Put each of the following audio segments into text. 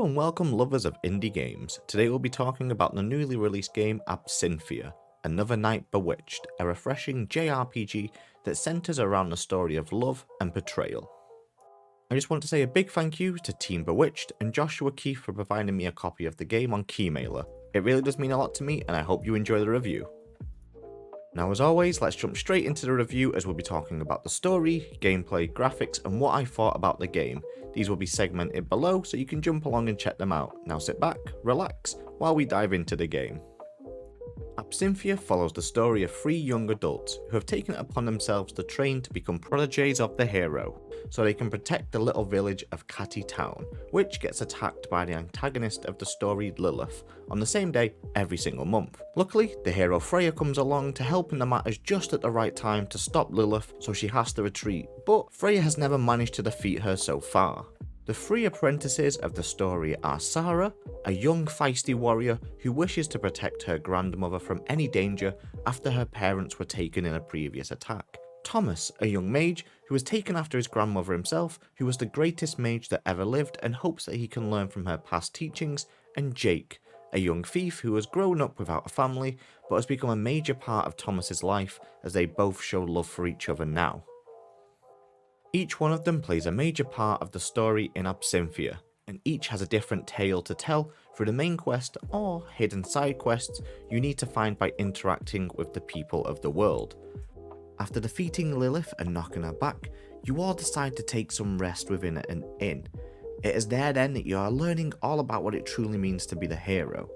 Hello and welcome lovers of indie games. Today we'll be talking about the newly released game Absinthia, Another Night Bewitched, a refreshing JRPG that centers around the story of love and betrayal. I just want to say a big thank you to Team Bewitched and Joshua Keefe for providing me a copy of the game on Keymailer. It really does mean a lot to me and I hope you enjoy the review. Now as always, let's jump straight into the review as we'll be talking about the story, gameplay, graphics and what I thought about the game. These will be segmented below so you can jump along and check them out. Now sit back, relax, while we dive into the game. Absinthia follows the story of three young adults who have taken it upon themselves to train to become protégés of the hero, so they can protect the little village of Catty Town, which gets attacked by the antagonist of the story, Lilith, on the same day every single month. Luckily, the hero Freya comes along to help in the matters just at the right time to stop Lilith, so she has to retreat, but Freya has never managed to defeat her so far. The three apprentices of the story are Sera, a young feisty warrior who wishes to protect her grandmother from any danger after her parents were taken in a previous attack. Thomas, a young mage who was taken after his grandmother himself, who was the greatest mage that ever lived and hopes that he can learn from her past teachings, and Jake, a young thief who has grown up without a family but has become a major part of Thomas's life as they both show love for each other now. Each one of them plays a major part of the story in Absinthia, and each has a different tale to tell through the main quest or hidden side quests you need to find by interacting with the people of the world. After defeating Lilith and knocking her back, you all decide to take some rest within an inn. It is there then that you are learning all about what it truly means to be the hero,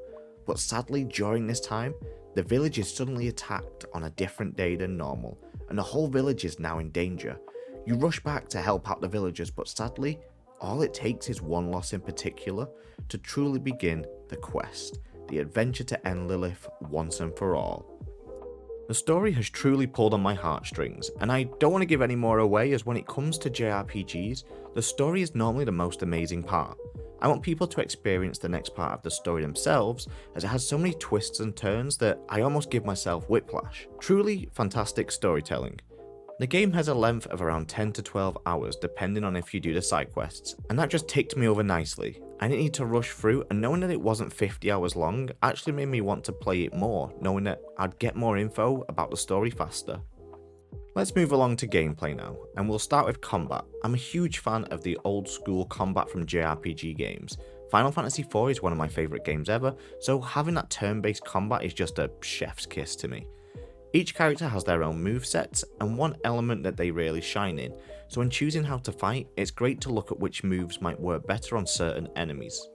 but sadly during this time, the village is suddenly attacked on a different day than normal, and the whole village is now in danger. You rush back to help out the villagers, but sadly, all it takes is one loss in particular to truly begin the quest, the adventure to end Lilith once and for all. The story has truly pulled on my heartstrings, and I don't want to give any more away as when it comes to JRPGs, the story is normally the most amazing part. I want people to experience the next part of the story themselves, as it has so many twists and turns that I almost give myself whiplash. Truly fantastic storytelling. The game has a length of around 10 to 12 hours depending on if you do the side quests, and that just ticked me over nicely. I didn't need to rush through, and knowing that it wasn't 50 hours long actually made me want to play it more, knowing that I'd get more info about the story faster. Let's move along to gameplay now, and we'll start with combat. I'm a huge fan of the old school combat from JRPG games. Final Fantasy IV is one of my favourite games ever, so having that turn-based combat is just a chef's kiss to me. Each character has their own movesets and one element that they really shine in, so when choosing how to fight, it's great to look at which moves might work better on certain enemies.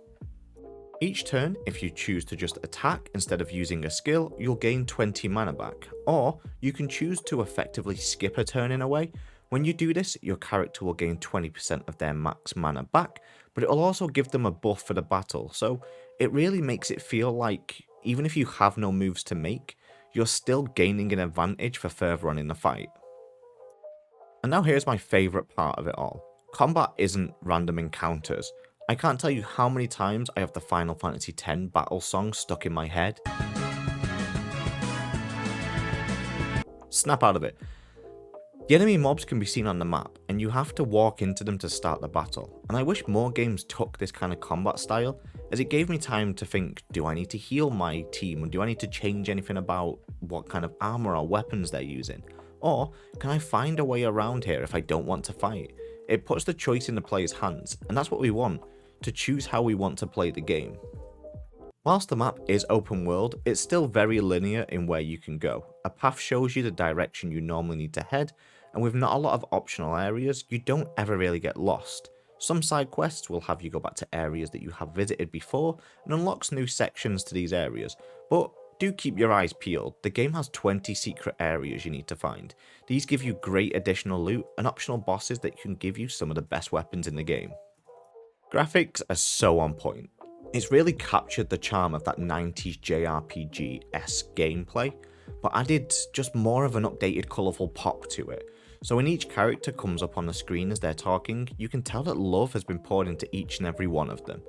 Each turn, if you choose to just attack instead of using a skill, you'll gain 20 mana back, or you can choose to effectively skip a turn in a way. When you do this, your character will gain 20% of their max mana back, but it will also give them a buff for the battle, so it really makes it feel like even if you have no moves to make, you're still gaining an advantage for further on in the fight. And now here's my favourite part of it all. Combat isn't random encounters. I can't tell you how many times I have the Final Fantasy X battle song stuck in my head. Snap out of it. The enemy mobs can be seen on the map, and you have to walk into them to start the battle, and I wish more games took this kind of combat style, as it gave me time to think, do I need to heal my team, or do I need to change anything about what kind of armor or weapons they're using, or can I find a way around here if I don't want to fight? It puts the choice in the player's hands, and that's what we want, to choose how we want to play the game. Whilst the map is open world, it's still very linear in where you can go. A path shows you the direction you normally need to head, and with not a lot of optional areas, you don't ever really get lost. Some side quests will have you go back to areas that you have visited before and unlocks new sections to these areas, but do keep your eyes peeled. The game has 20 secret areas you need to find. These give you great additional loot and optional bosses that can give you some of the best weapons in the game. Graphics are so on point. It's really captured the charm of that 90s JRPG-esque gameplay, but added just more of an updated colourful pop to it. So when each character comes up on the screen as they're talking, you can tell that love has been poured into each and every one of them.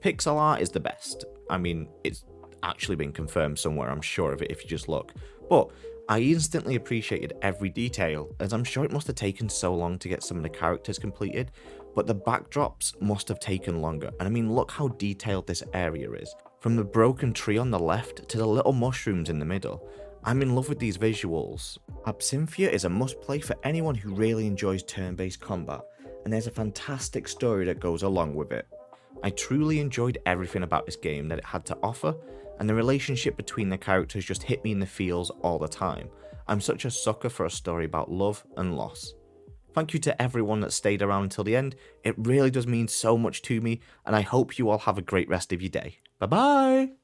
Pixel art is the best. I mean, it's actually been confirmed somewhere, I'm sure of it if you just look. But I instantly appreciated every detail, as I'm sure it must have taken so long to get some of the characters completed, but the backdrops must have taken longer, and I mean look how detailed this area is. From the broken tree on the left to the little mushrooms in the middle. I'm in love with these visuals. Absinthia is a must play for anyone who really enjoys turn-based combat, and there's a fantastic story that goes along with it. I truly enjoyed everything about this game that it had to offer, and the relationship between the characters just hit me in the feels all the time. I'm such a sucker for a story about love and loss. Thank you to everyone that stayed around until the end, it really does mean so much to me, and I hope you all have a great rest of your day. Bye bye!